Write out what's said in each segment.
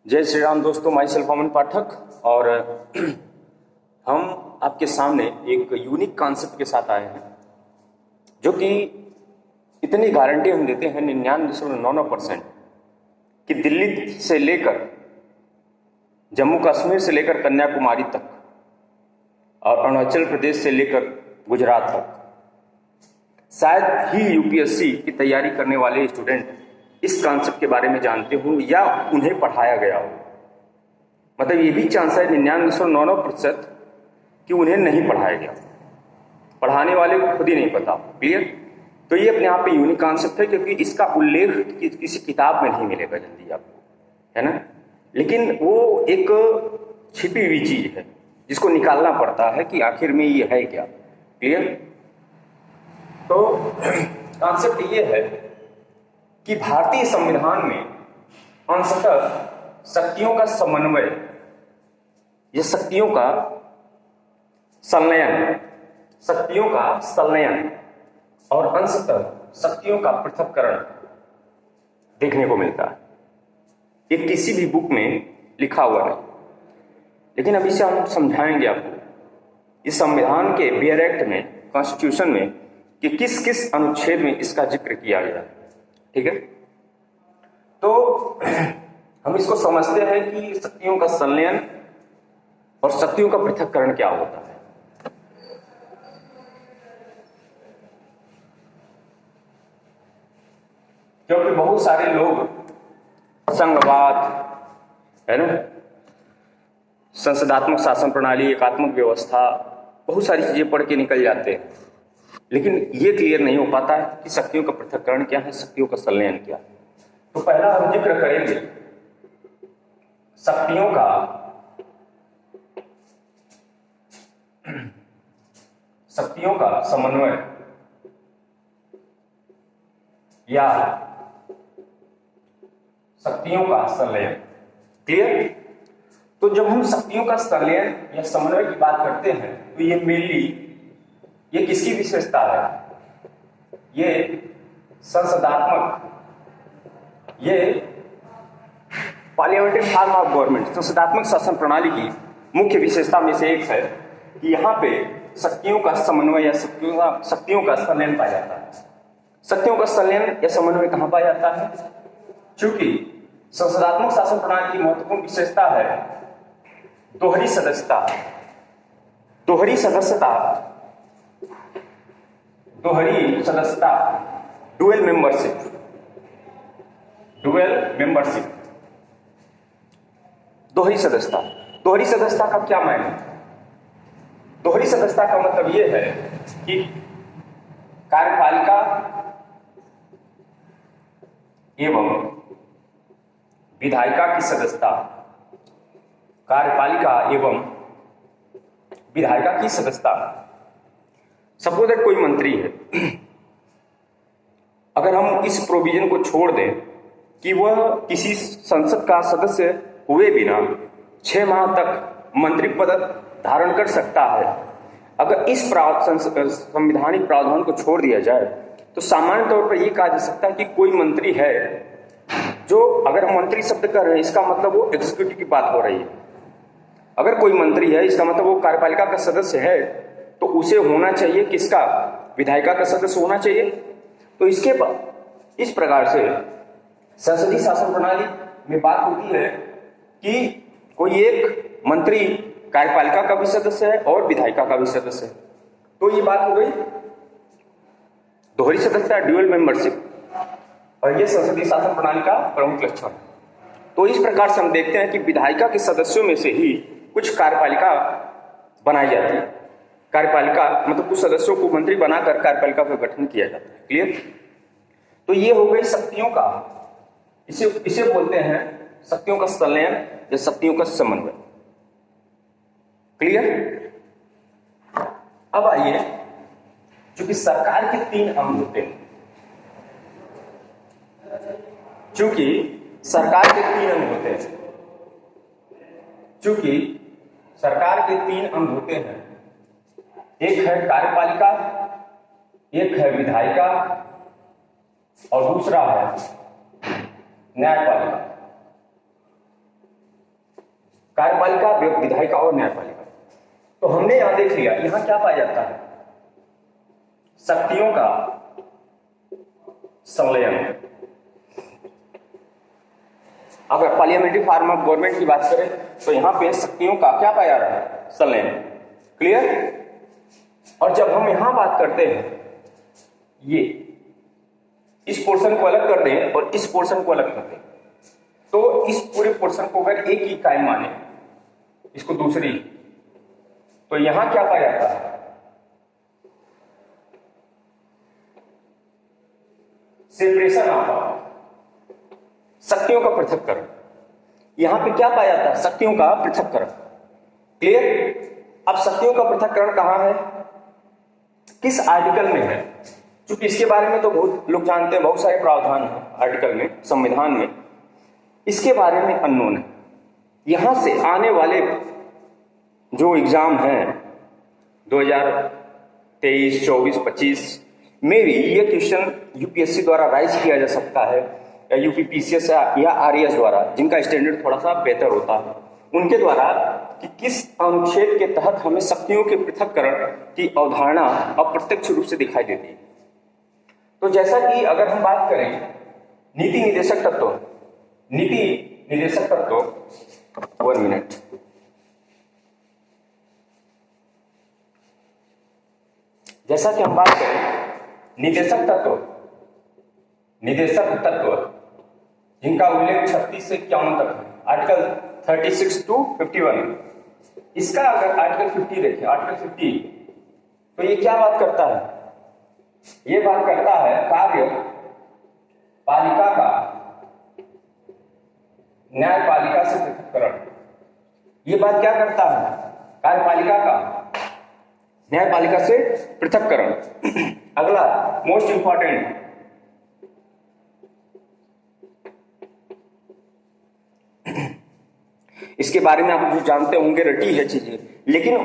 जय श्री राम दोस्तों, my self अमन पाठक और हम आपके सामने एक यूनिक कॉन्सेप्ट के साथ आए हैं जो कि इतनी गारंटी हम देते हैं 99.99% कि दिल्ली से लेकर जम्मू कश्मीर से लेकर कन्याकुमारी तक और अरुणाचल प्रदेश से लेकर गुजरात तक शायद ही यूपीएससी की तैयारी करने वाले स्टूडेंट इस कॉन्सेप्ट के बारे में जानते हो या उन्हें पढ़ाया गया हो। मतलब ये भी चांस है 99.99% कि उन्हें नहीं पढ़ाया गया, पढ़ाने वाले को खुद ही नहीं पता। क्लियर? तो ये अपने आप में यूनिक कॉन्सेप्ट है क्योंकि इसका उल्लेख किसी किताब में नहीं मिलेगा जल्दी आपको, है ना। लेकिन वो एक छिपी हुई चीज है जिसको निकालना पड़ता है कि आखिर में ये है क्या। क्लियर? तो कॉन्सेप्ट ये है कि भारतीय संविधान में अंशतः शक्तियों का समन्वय या शक्तियों का संलयन और अंशतः शक्तियों का पृथक्करण देखने को मिलता है। ये किसी भी बुक में लिखा हुआ है, लेकिन अभी से हम समझाएंगे आपको इस संविधान के बियर एक्ट में, कॉन्स्टिट्यूशन में, कि किस किस अनुच्छेद में इसका जिक्र किया गया है। ठीक है? तो हम इसको समझते हैं कि शक्तियों का संलयन और शक्तियों का पृथक्करण क्या होता है। क्योंकि बहुत सारे लोग संघवाद, है ना, संसदात्मक शासन प्रणाली, एकात्मक व्यवस्था, बहुत सारी चीजें पढ़ के निकल जाते हैं, लेकिन ये क्लियर नहीं हो पाता है कि शक्तियों का पृथक्करण क्या है, शक्तियों का संलयन क्या है। तो पहला हम जिक्र करेंगे शक्तियों का समन्वय या शक्तियों का संलयन। क्लियर? तो जब हम शक्तियों का संलयन या समन्वय की बात करते हैं तो ये मेनली ये किसकी विशेषता है? ये संसदात्मक, ये पार्लियामेंट्री फॉर्म ऑफ गवर्नमेंट, संसदात्मक शासन प्रणाली की मुख्य विशेषता में से एक है कि यहाँ पे शक्तियों का समन्वय या शक्तियों का संलयन पाया जाता है। शक्तियों का संलयन या समन्वय कहाँ पाया जाता है? चूंकि संसदात्मक शासन प्रणाली की महत्वपूर्ण विशेषता है दोहरी सदस्यता, डुअल मेंबरशिप। दोहरी सदस्यता का क्या मायने? दोहरी सदस्यता का मतलब यह है कि कार्यपालिका एवं विधायिका की सदस्यता, सपोज दैट कोई मंत्री है, अगर हम इस प्रोविजन को छोड़ दें कि वह किसी संसद का सदस्य हुए बिना 6 माह तक मंत्री पद धारण कर सकता है, अगर इस संवैधानिक प्रावधान को छोड़ दिया जाए तो सामान्य तौर पर यह कहा जा सकता है कि कोई मंत्री है जो, अगर हम मंत्री शब्द कर रहे हैं इसका मतलब वो एग्जीक्यूटिव की बात हो रही है। अगर कोई मंत्री है इसका मतलब वो कार्यपालिका का सदस्य है, तो उसे होना चाहिए किसका? विधायिका का सदस्य होना चाहिए। तो इसके बाद इस प्रकार से संसदीय शासन प्रणाली में बात होती है कि कोई एक मंत्री कार्यपालिका का भी सदस्य है और विधायिका का भी सदस्य है। तो ये बात हो गई दोहरी सदस्यता, ड्यूअल मेंबरशिप, और ये संसदीय शासन प्रणाली का प्रमुख लक्षण है। तो इस प्रकार से हम देखते हैं कि विधायिका के सदस्यों में से ही कुछ कार्यपालिका बनाई जाती है। कार्यपालिका मतलब कुछ सदस्यों को मंत्री बनाकर कार्यपालिका का गठन किया जाता है। क्लियर? तो ये हो गई शक्तियों का, इसे बोलते हैं शक्तियों का संलयन या शक्तियों का समन्वय। क्लियर? अब आइए, चूंकि सरकार के 3 अंग होते हैं, एक है कार्यपालिका, एक है विधायिका और दूसरा है न्यायपालिका। कार्यपालिका, विधायिका और न्यायपालिका। तो हमने यहां देख लिया, यहां क्या पाया जाता है, शक्तियों का संलयन। अगर पार्लियामेंट्री फॉर्म ऑफ गवर्नमेंट की बात करें तो यहां पे शक्तियों का क्या पाया जा रहा है, संलयन। क्लियर। और जब हम यहां बात करते हैं, ये इस पोर्शन को अलग कर दें और इस पोर्शन को अलग कर दें, तो इस पूरे पोर्शन को अगर एक इकाई माने, इसको दूसरी, तो यहां क्या पाया जाता है, सेपरेशन ऑफ पावर, शक्तियों का पृथक्करण। यहां पे क्या पाया जाता है, शक्तियों का पृथक्करण। क्लियर। अब शक्तियों का पृथक्करण कहां है, किस आर्टिकल में है, क्योंकि इसके बारे में तो बहुत लोग जानते हैं, बहुत सारे प्रावधान हैं आर्टिकल में, संविधान में, इसके बारे में अननोन है। यहां से आने वाले जो एग्जाम हैं 2023, 24, 25 में भी ये क्वेश्चन यूपीएससी द्वारा राइज किया जा सकता है, या यूपीपीसीएस या आरएएस द्वारा, जिनका स्टैंडर्ड थोड़ा सा बेहतर होता है, उनके द्वारा, कि किस अनुच्छेद के तहत हमें शक्तियों के पृथक्करण की अवधारणा अप्रत्यक्ष रूप से दिखाई देती है। तो जैसा कि अगर हम बात करें नीति निर्देशक तत्व, नीति निर्देशक तत्व, 1 मिनट, जैसा कि हम बात करें निर्देशक तत्व, निर्देशक तत्व जिनका उल्लेख 36 से 51 तक है, आर्टिकल 36 to 51, इसका अगर आर्टिकल 50 देखें, आर्टिकल 50, तो ये क्या बात करता है, ये बात करता है कार्य पालिका का न्यायपालिका से पृथक्करण। ये बात क्या करता है, कार्यपालिका का न्यायपालिका से पृथक्करण। अगला मोस्ट इंपॉर्टेंट, इसके बारे में आप जो जानते होंगे, रटी है चीजें, लेकिन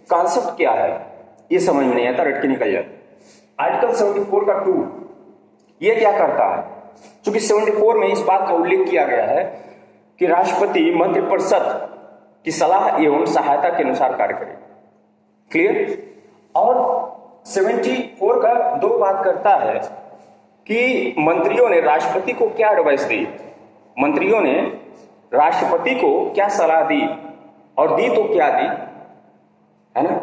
कॉन्सेप्ट क्या है ये समझ में नहीं आता, रट के निकल जाता। आर्टिकल 74 का 2 ये क्या करता है, क्योंकि 74 में इस बात का उल्लेख किया गया है कि राष्ट्रपति मंत्रिपरिषद की सलाह एवं सहायता के अनुसार कार्य करे। क्लियर। और 74 का 2 बात करता है कि मंत्रियों ने राष्ट्रपति को क्या एडवाइस दी, मंत्रियों ने राष्ट्रपति को क्या सलाह दी, और दी तो क्या दी, है ना,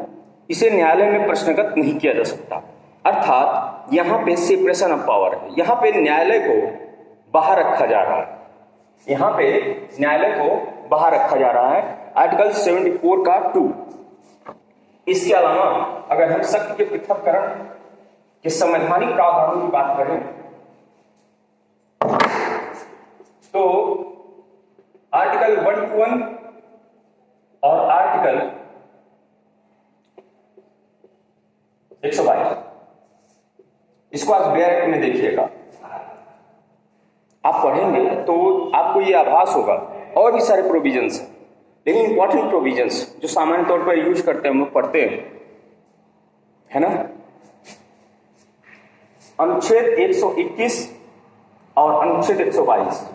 इसे न्यायालय में प्रश्नगत नहीं किया जा सकता। अर्थात यहां पे सेपरेशन ऑफ पावर है, यहां पे न्यायालय को बाहर रखा जा रहा है, यहां पे न्यायालय को बाहर रखा जा रहा है, आर्टिकल 74 का 2। इसके अलावा अगर हम शक्ति के पृथक्करण के संवैधानिक प्रावधानों की बात करें तो आर्टिकल 121 और आर्टिकल 122, इसको आज ब्लैक में देखिएगा, आप पढ़ेंगे तो आपको ये आभास होगा। और भी सारे प्रोविजंस हैं, लेकिन इंपॉर्टेंट प्रोविजंस जो सामान्य तौर पर यूज करते हैं, हम लोग पढ़ते हैं, है ना। अनुच्छेद 121 और अनुच्छेद 122।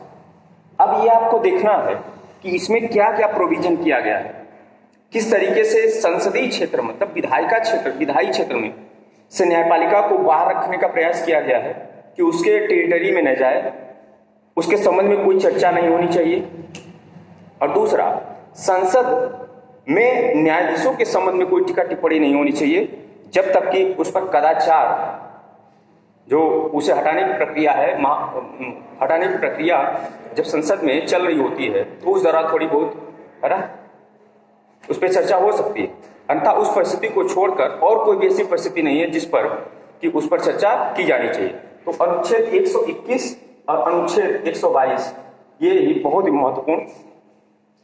अब ये आपको देखना है कि इसमें क्या क्या प्रोविजन किया गया है, किस तरीके से संसदीय क्षेत्र मतलब विधायिका क्षेत्र, विधायी क्षेत्र में से न्यायपालिका को बाहर रखने का प्रयास किया गया है कि उसके टेरिटरी में न जाए, उसके संबंध में कोई चर्चा नहीं होनी चाहिए। और दूसरा, संसद में न्यायाधीशों के संबंध में कोई टीका टिप्पणी नहीं होनी चाहिए जब तक कि उस पर कदाचार, जो उसे हटाने की प्रक्रिया है, हटाने की प्रक्रिया जब संसद में चल रही होती है तो उस दौरान थोड़ी बहुत, है ना, उस पर चर्चा हो सकती है। अन्यथा उस परिस्थिति को छोड़कर और कोई भी ऐसी परिस्थिति नहीं है जिस पर कि उस पर चर्चा की जानी चाहिए। तो अनुच्छेद 121 और अनुच्छेद 122 ये ही बहुत ही महत्वपूर्ण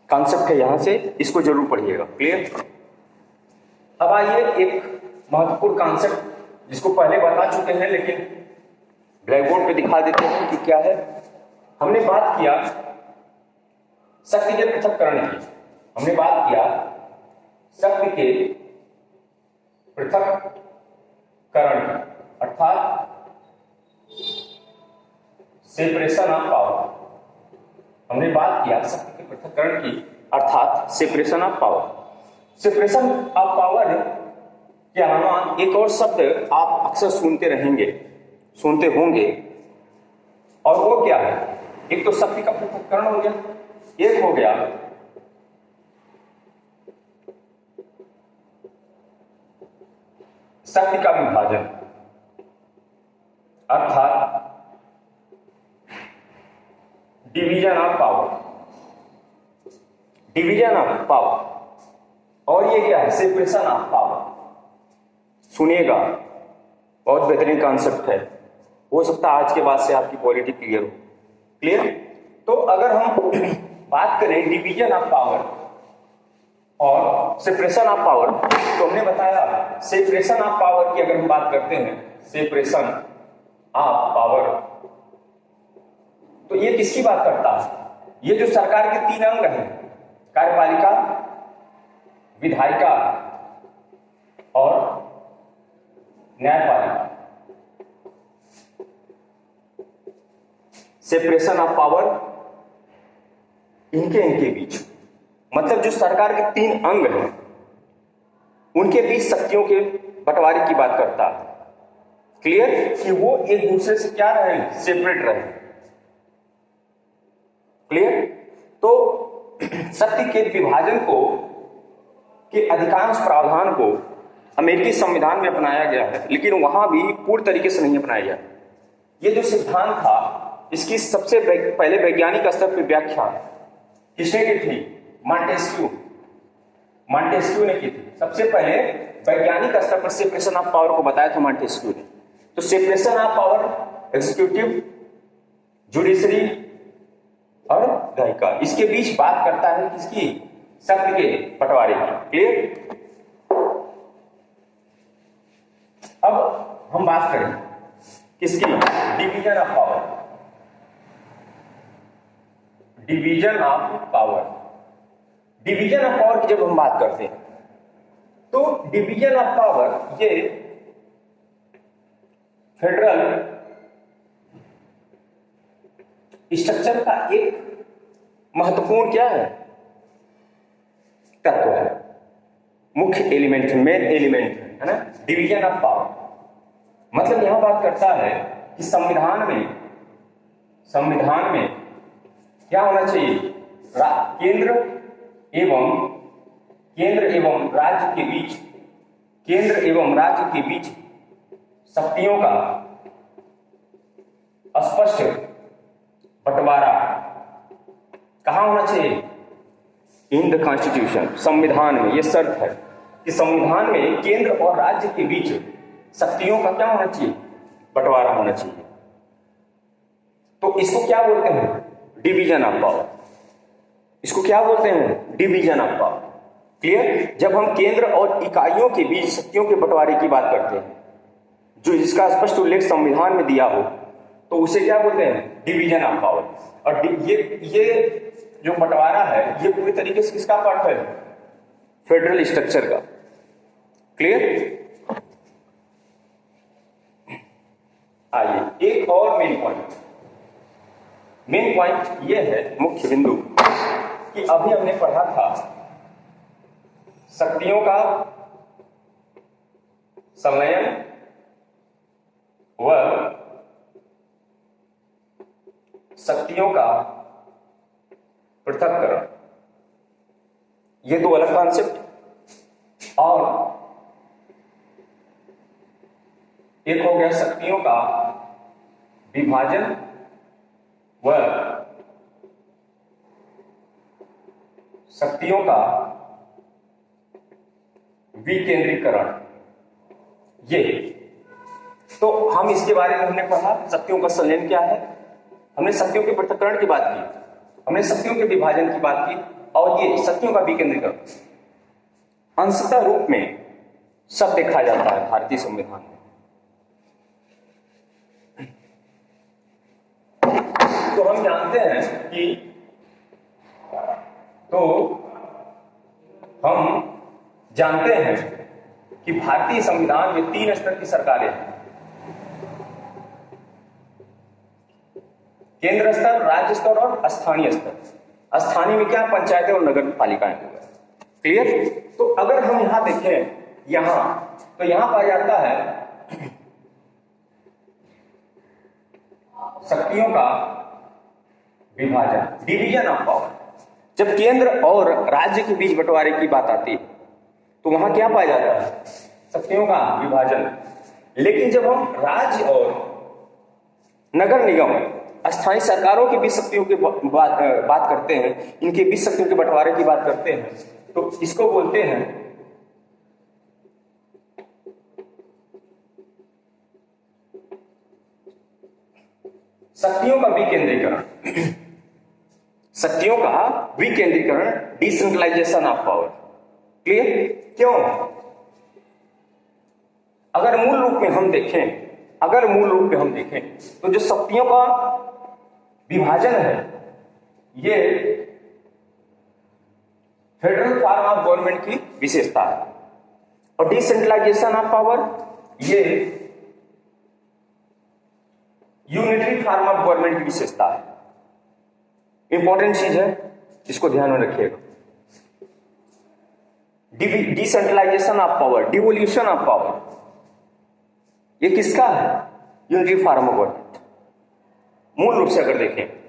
कॉन्सेप्ट है, यहां से इसको जरूर पढ़िएगा। क्लियर। अब आइए एक महत्वपूर्ण कॉन्सेप्ट जिसको पहले बता चुके हैं लेकिन ब्लैक बोर्ड पे दिखा देते हैं कि क्या है। हमने बात किया शक्ति के पृथक्करण की, हमने बात किया शक्ति के पृथक्करण की, अर्थात सेपरेशन ऑफ पावर। हमने बात किया शक्ति के पृथक्करण की अर्थात separation of power. Separation of power के अलावा एक और शब्द आप अक्सर सुनते होंगे, और वो क्या है? एक तो शक्ति का पृथक्करण हो गया, एक हो गया शक्ति का विभाजन, अर्थात division of power. Division of power. और ये क्या है? Separation of power. सुनिएगा, बहुत बेहतरीन कॉन्सेप्ट है। हो सकता है आज के बाद से आपकी पॉलिटी क्लियर हो। क्लियर? तो अगर हम बात करें डिवीजन ऑफ पावर और सेपरेशन ऑफ पावर, तो हमने बताया सेपरेशन ऑफ पावर की अगर हम बात करते हैं, सेपरेशन ऑफ पावर, तो ये किसकी बात करता है? ये जो सरकार के 3 अंग हैं, कार्यपालिका, विधायिका और न्यायपालिका। सेपरेशन ऑफ पावर इनके बीच, मतलब जो सरकार के 3 अंग हैं उनके बीच शक्तियों के बंटवारे की बात करता है। क्लियर? कि वो एक दूसरे से क्या रहे? सेपरेट रहे। क्लियर? तो शक्ति के विभाजन के अधिकांश प्रावधान को अमेरिकी संविधान में अपनाया गया है, लेकिन वहां भी पूर्ण तरीके से नहीं अपनाया गया। ये जो सिद्धांत था, इसकी सबसे पहले वैज्ञानिक स्तर पर व्याख्या किसने की थी? मॉन्टेस्क्यू ने की थी। सबसे पहले वैज्ञानिक स्तर पर सेपरेशन ऑफ पावर को बताया था मॉन्टेस्क्यू ने। तो separation of power, executive, judiciary और न्यायिका, इसके बीच बात करता है किसकी? शक्ति के बंटवारे की। क्लियर? अब हम बात करें किसकी? Division of power. Division of power. Division of power की जब हम बात करते हैं, तो डिवीजन ऑफ पावर ये फेडरल स्ट्रक्चर का एक महत्वपूर्ण क्या है? तत्व है, मुख्य एलिमेंट, मेन एलिमेंट है ना, डिवीजन ऑफ पावर। मतलब यहां बात करता है कि संविधान में क्या होना चाहिए? केंद्र एवं राज्य के बीच शक्तियों का स्पष्ट बंटवारा कहां होना चाहिए? In the constitution. संविधान में यह शर्त है कि संविधान में केंद्र और राज्य के बीच शक्तियों का क्या होना चाहिए? बंटवारा होना चाहिए। तो इसको क्या बोलते हैं? Division of power. इसको क्या बोलते हैं? Division of power. क्लियर? जब हम केंद्र और इकाइयों के बीच शक्तियों के बंटवारे की बात करते हैं, जो जिसका स्पष्ट उल्लेख संविधान में दिया हो, तो उसे क्या बोलते हैं? Division of power. और ये जो बंटवारा है, ये पूरी तरीके से किसका पार्ट है? फेडरल स्ट्रक्चर का। क्लियर? आइए एक और मेन पॉइंट ये है, मुख्य बिंदु, कि अभी हमने पढ़ा था शक्तियों का संलयन व शक्तियों का पृथक्करण। ये 2 अलग कॉन्सेप्ट। और एक हो गया शक्तियों का विभाजन व शक्तियों का विकेंद्रीकरण। ये तो हम इसके बारे में हमने पढ़ा, शक्तियों का संलयन क्या है, हमने शक्तियों के पृथक्करण की बात की, हमने शक्तियों के विभाजन की बात की, और ये शक्तियों का विकेंद्रीकरण अंशतः रूप में सब देखा जाता है भारतीय संविधान में। तो हम जानते हैं कि भारतीय संविधान में 3 स्तर की सरकारें हैं। केंद्र स्तर, राज्य स्तर और स्थानीय स्तर। स्थानीय में क्या, पंचायतें और नगर पालिकाएं हो गए। क्लियर? तो अगर हम यहां देखें यहां, तो यहां पाया जाता है शक्तियों का विभाजन, डिवीजन ऑफ पावर। जब केंद्र और राज्य के बीच बंटवारे की बात आती है तो वहां क्या पाया जाता है, शक्तियों का विभाजन। लेकिन जब हम राज्य और नगर निगम, स्थानीय सरकारों के बीच शक्तियों की बात करते हैं, इनके बीच शक्तियों के बंटवारे की बात करते हैं, तो इसको बोलते हैं शक्तियों का विकेंद्रीकरण। शक्तियों का विकेंद्रीकरण, डिसेंट्रलाइजेशन ऑफ पावर। क्लियर? क्यों? अगर मूल रूप में हम देखें तो जो शक्तियों का विभाजन है ये फेडरल फॉर्म ऑफ गवर्नमेंट की विशेषता है, और डिसेंट्रलाइजेशन ऑफ पावर ये यूनिटरी फॉर्म ऑफ गवर्नमेंट की विशेषता है। इंपॉर्टेंट चीज है, इसको ध्यान में रखिएगा। Decentralisation of power, devolution of power, ये किसका है? Unitary form of government. मूल रूप से अगर देखें